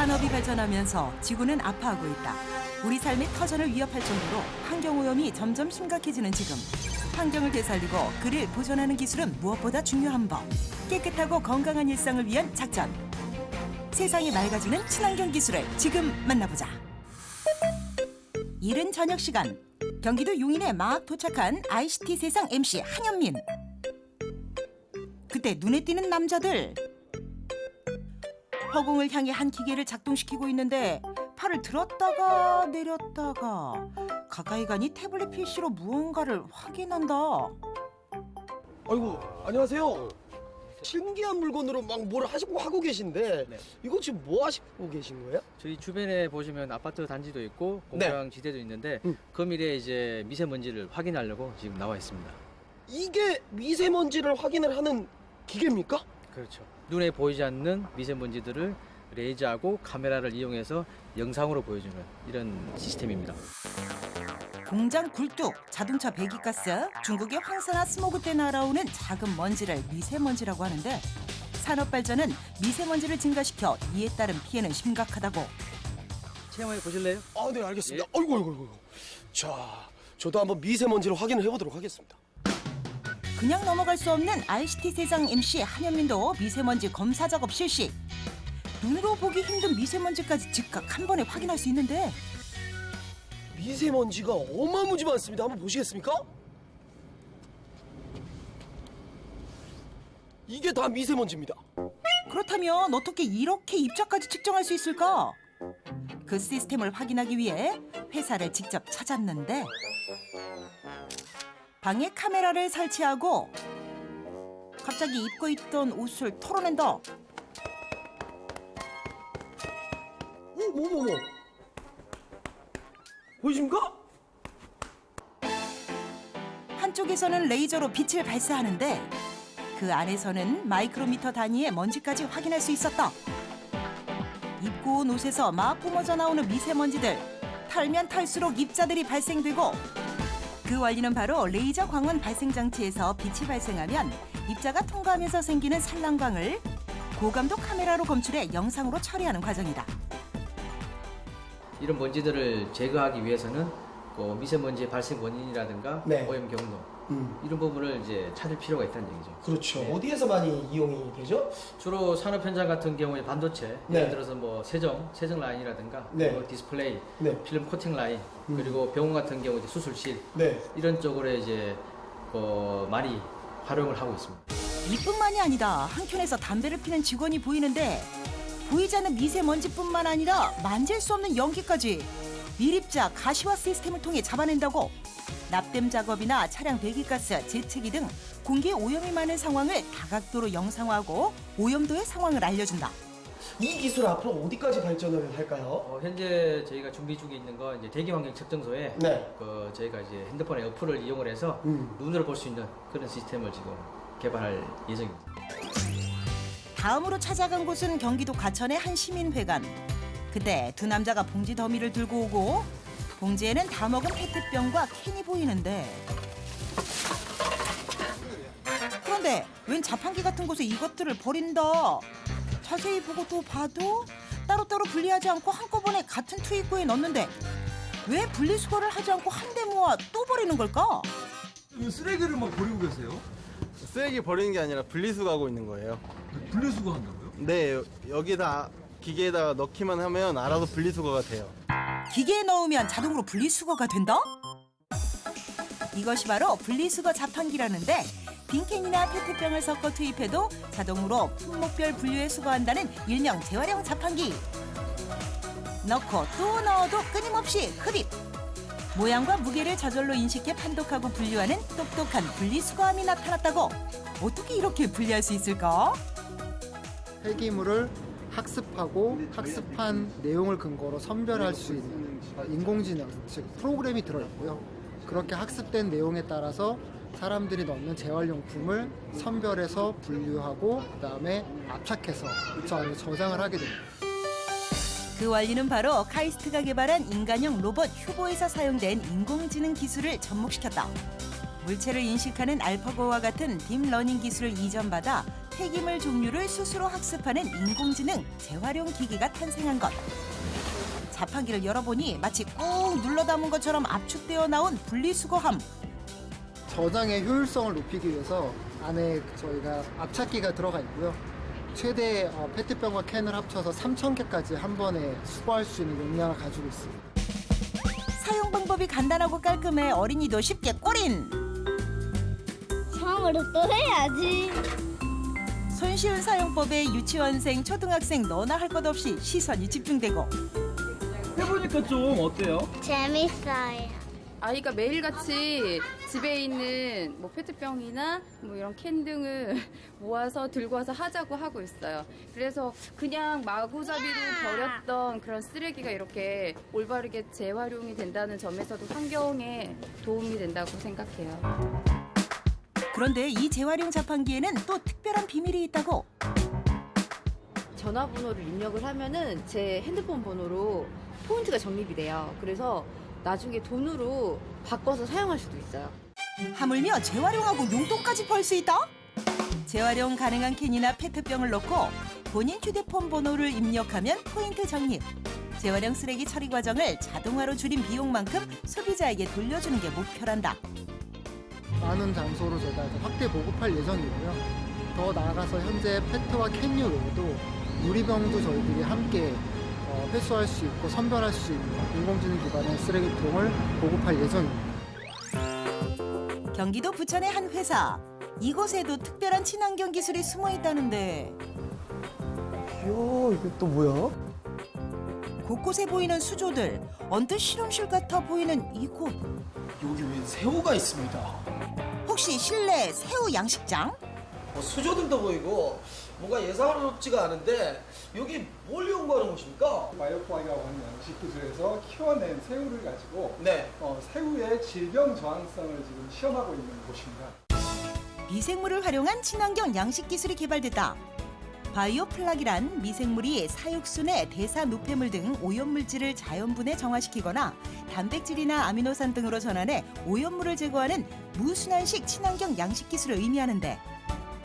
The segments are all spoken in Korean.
산업이 발전하면서 지구는 아파하고 있다. 우리 삶의 터전을 위협할 정도로 환경오염이 점점 심각해지는 지금. 환경을 되살리고 그를 보존하는 기술은 무엇보다 중요한 법. 깨끗하고 건강한 일상을 위한 작전. 세상이 맑아지는 친환경 기술을 지금 만나보자. 이른 저녁 시간, 경기도 용인에 막 도착한 ICT 세상 MC 한현민. 그때 눈에 띄는 남자들. 허공을 향해 한 기계를 작동시키고 있는데 팔을 들었다가 내렸다가 가까이 가니 태블릿 PC로 무언가를 확인한다. 아이고, 안녕하세요. 신기한 물건으로 막 뭘 하고 계신데 네. 이거 지금 뭐 하시고 계신 거예요? 저희 주변에 보시면 아파트 단지도 있고 공장 지대도 있는데 그 미래에 이제 미세먼지를 확인하려고 지금 나와 있습니다. 이게 미세먼지를 확인을 하는 기계입니까? 그렇죠. 눈에 보이지 않는 미세먼지들을 레이저하고 카메라를 이용해서 영상으로 보여주는 이런 시스템입니다. 공장 굴뚝, 자동차 배기가스, 중국의 황사나 스모그 때 날아오는 작은 먼지를 미세먼지라고 하는데 산업 발전은 미세먼지를 증가시켜 이에 따른 피해는 심각하다고. 체험해 보실래요? 아, 네, 알겠습니다. 아이고. 자, 저도 한번 미세먼지를 확인을 해보도록 하겠습니다. 그냥 넘어갈 수 없는 ICT 세상 MC 한현민도 미세먼지 검사 작업 실시. 눈으로 보기 힘든 미세먼지까지 즉각 한 번에 확인할 수 있는데 미세먼지가 어마무지 많습니다. 한번 보시겠습니까? 이게 다 미세먼지입니다. 그렇다면 어떻게 이렇게 입자까지 측정할 수 있을까? 그 시스템을 확인하기 위해 회사를 직접 찾았는데 방에 카메라를 설치하고 갑자기 입고 있던 옷을 털어낸다. 어머머머. 보이십니까? 한쪽에서는 레이저로 빛을 발사하는데 그 안에서는 마이크로미터 단위의 먼지까지 확인할 수 있었다. 입고 온 옷에서 막 뿜어져 나오는 미세먼지들. 털면 털수록 입자들이 발생되고 그 원리는 바로 레이저 광원 발생 장치에서 빛이 발생하면 입자가 통과하면서 생기는 산란광을 고감도 카메라로 검출해 영상으로 처리하는 과정이다. 이런 먼지들을 제거하기 위해서는 그 미세먼지의 발생 원인이라든가 네. 오염 경로 이런 부분을 이제 찾을 필요가 있다는 얘기죠. 그렇죠. 네. 어디에서 많이 이용이 되죠? 주로 산업 현장 같은 경우에 반도체, 네. 예를 들어서 뭐 세정 라인이라든가 네. 뭐 디스플레이, 네. 필름 코팅 라인, 그리고 병원 같은 경우 이제 수술실 네. 이런 쪽으로 이제 많이 활용을 하고 있습니다. 이뿐만이 아니다. 한켠에서 담배를 피는 직원이 보이는데 보이지 않는 미세먼지뿐만 아니라 만질 수 없는 연기까지 밀입자 가시화 시스템을 통해 잡아낸다고. 납땜 작업이나 차량 배기가스, 재채기 등 공기에 오염이 많은 상황을 다각도로 영상화하고 오염도의 상황을 알려준다. 이 기술 앞으로 어디까지 발전을 할까요? 현재 저희가 준비 중에 있는 건 이제 대기 환경 측정소에 네. 저희가 이제 핸드폰의 어플을 이용을 해서 눈으로 볼 수 있는 그런 시스템을 지금 개발할 예정입니다. 다음으로 찾아간 곳은 경기도 가천의 한 시민회관. 그때 두 남자가 봉지 더미를 들고 오고 봉지에는 다 먹은 페트병과 캔이 보이는데 그런데 웬 자판기 같은 곳에 이것들을 버린다. 자세히 보고 또 봐도 따로따로 분리하지 않고 한꺼번에 같은 투입구에 넣는데 왜 분리수거를 하지 않고 한데 모아 또 버리는 걸까? 이 쓰레기를 막 버리고 계세요? 쓰레기 버리는 게 아니라 분리수거하고 있는 거예요. 분리수거 한다고요? 네, 여기다 기계에다가 넣기만 하면 알아서 분리수거가 돼요. 기계에 넣으면 자동으로 분리수거가 된다? 이것이 바로 분리수거 자판기라는데 빈캔이나 페트병을 섞어 투입해도 자동으로 품목별 분류에 수거한다는 일명 재활용 자판기. 넣고 또 넣어도 끊임없이 흡입. 모양과 무게를 저절로 인식해 판독하고 분류하는 똑똑한 분리수거함이 나타났다고. 어떻게 이렇게 분리할 수 있을까? 폐기물을 학습하고 학습한 내용을 근거로 선별할 수 있는 인공지능, 즉 프로그램이 들어있고요. 그렇게 학습된 내용에 따라서 사람들이 넣는 재활용품을 선별해서 분류하고 그다음에 압착해서 저 안에 저장을 하게 됩니다. 그 원리는 바로 카이스트가 개발한 인간형 로봇 휴보에서 사용된 인공지능 기술을 접목시켰다. 물체를 인식하는 알파고와 같은 딥러닝 기술을 이전받아 폐기물 종류를 스스로 학습하는 인공지능 재활용 기기가 탄생한 것. 자판기를 열어보니 마치 꾹 눌러 담은 것처럼 압축되어 나온 분리수거함. 저장의 효율성을 높이기 위해서 안에 저희가 압착기가 들어가 있고요. 최대 페트병과 캔을 합쳐서 3,000개까지 한 번에 수거할 수 있는 용량을 가지고 있습니다. 사용 방법이 간단하고 깔끔해 어린이도 쉽게 꼬린. 처음으로 또 해야지. 손쉬운 사용법에 유치원생, 초등학생 너나 할 것 없이 시선이 집중되고 해보니까 좀 어때요? 재밌어요. 아이가 매일같이 집에 있는 뭐 페트병이나 뭐 이런 캔 등을 모아서 들고 와서 하자고 하고 있어요. 그래서 그냥 마구잡이로 버렸던 그런 쓰레기가 이렇게 올바르게 재활용이 된다는 점에서도 환경에 도움이 된다고 생각해요. 그런데 이 재활용 자판기에는 또 특별한 비밀이 있다고. 전화번호를 입력을 하면은 제 핸드폰 번호로 포인트가 적립이 돼요. 그래서 나중에 돈으로 바꿔서 사용할 수도 있어요. 하물며 재활용하고 용돈까지 벌 수 있다? 재활용 가능한 캔이나 페트병을 넣고 본인 휴대폰 번호를 입력하면 포인트 적립. 재활용 쓰레기 처리 과정을 자동화로 줄인 비용만큼 소비자에게 돌려주는 게 목표란다. 많은 장소로 저희가 이제 확대 보급할 예정이고요. 더 나아가서 현재 페트와 캔류 외에도 유리병도 저희들이 함께 회수할 수 있고 선별할 수 있는 인공지능 기반의 쓰레기통을 보급할 예정입니다. 경기도 부천의 한 회사. 이곳에도 특별한 친환경 기술이 숨어 있다는데 이야, 이게 또 뭐야? 곳곳에 보이는 수조들, 언뜻 실험실 같아 보이는 이곳. 여기 왜 새우가 있습니다. 혹시 실내 새우 양식장? 수조들도 보이고 뭔가 예사롭지가 않은데 여기 뭘 연구하는 곳입니까? 바이오포학이라고 하는 양식 기술에서 키워낸 새우를 가지고 네. 새우의 질병 저항성을 지금 시험하고 있는 곳입니다. 미생물을 활용한 친환경 양식 기술이 개발됐다. 바이오플락이란 미생물이 사육순의 대사 노폐물 등 오염물질을 자연분해 정화시키거나 단백질이나 아미노산 등으로 전환해 오염물을 제거하는 무순환식 친환경 양식 기술을 의미하는데,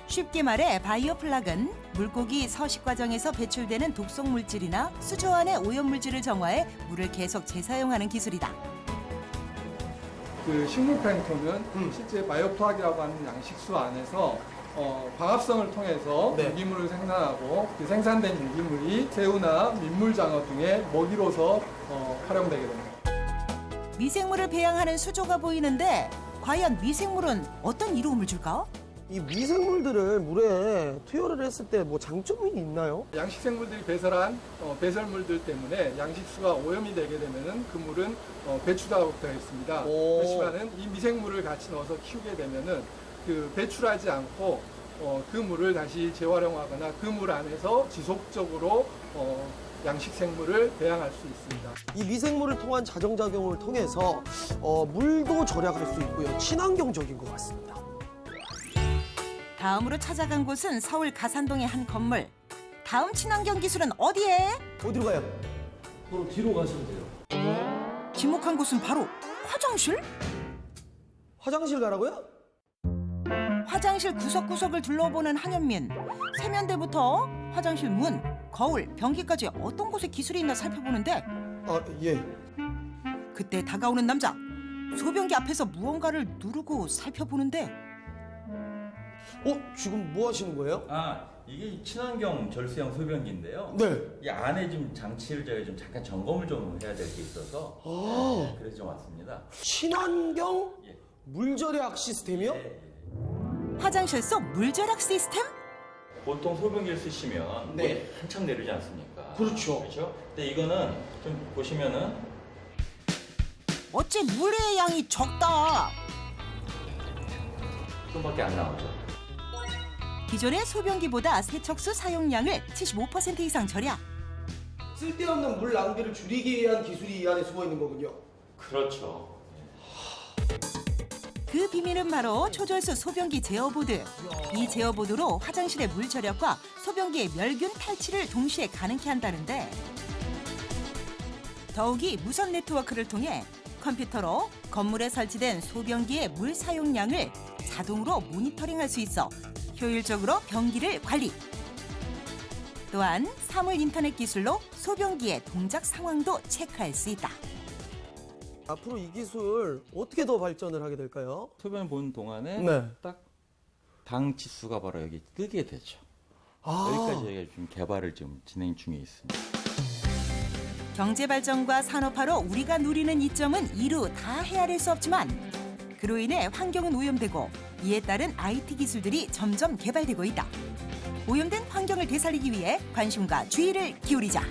쉽게 말해 바이오플락은 물고기 서식 과정에서 배출되는 독성 물질이나 수조 안의 오염물질을 정화해 물을 계속 재사용하는 기술이다. 그 식물 플랭크톤은 실제 바이오포학이라고 하는 양식수 안에서 광합성을 통해서 네. 유기물을 생산하고 그 생산된 유기물이 새우나 민물장어 등의 먹이로서 활용되게 됩니다. 미생물을 배양하는 수조가 보이는데 과연 미생물은 어떤 이로움을 줄까? 이 미생물들을 물에 투여를 했을 때 뭐 장점이 있나요? 양식생물들이 배설한 배설물들 때문에 양식수가 오염이 되게 되면은 그 물은 배출하고 되어 있습니다. 오. 그렇지만은 이 미생물을 같이 넣어서 키우게 되면은 그 배출하지 않고 그 물을 다시 재활용하거나 그 물 안에서 지속적으로 양식생물을 배양할 수 있습니다. 이 미생물을 통한 자정작용을 통해서 물도 절약할 수 있고요. 친환경적인 것 같습니다. 다음으로 찾아간 곳은 서울 가산동의 한 건물. 다음 친환경 기술은 어디에? 어디로 가요? 바로 뒤로 가시면 돼요. 지목한 곳은 바로 화장실? 화장실 가라고요? 화장실 구석구석을 둘러보는 한현민. 세면대부터 화장실 문, 거울, 변기까지 어떤 곳에 기술이 있나 살펴보는데 아, 예. 그때 다가오는 남자. 소변기 앞에서 무언가를 누르고 살펴보는데 지금 뭐 하시는 거예요? 아, 이게 친환경 절수형 소변기인데요. 네. 이 안에 좀 장치를 저희가 좀 잠깐 점검을 좀 해야 될 게 있어서 그래서 좀 왔습니다. 친환경 예. 물절약 시스템이요? 예. 화장실 속 물절약 시스템? 보통 소변기를 쓰시면 네. 물이 한참 내리지 않습니까? 그렇죠. 그렇죠? 근데 이거는 좀 보시면은 어째 물의 양이 적다. 좀밖에 안 나오죠. 기존의 소변기보다 세척수 사용량을 75% 이상 절약. 쓸데없는 물 낭비를 줄이기 위한 기술이 이 안에 숨어 있는 거군요. 그렇죠. 그 비밀은 바로 초절수 소변기 제어보드. 이 제어보드로 화장실의 물 절약과 소변기의 멸균 탈취를 동시에 가능케 한다는데, 더욱이 무선 네트워크를 통해 컴퓨터로 건물에 설치된 소변기의 물 사용량을 자동으로 모니터링할 수 있어 효율적으로 변기를 관리. 또한 사물 인터넷 기술로 소변기의 동작 상황도 체크할 수 있다. 앞으로 이 기술 어떻게 더 발전을 하게 될까요? 소변 보는 동안에 네. 딱 당 지수가 바로 여기 뜨게 되죠. 아. 여기까지 저희가 지금 개발을 지금 진행 중에 있습니다. 경제 발전과 산업화로 우리가 누리는 이점은 이루 다 헤아릴 수 없지만 그로 인해 환경은 오염되고 이에 따른 IT 기술들이 점점 개발되고 있다. 오염된 환경을 되살리기 위해 관심과 주의를 기울이자.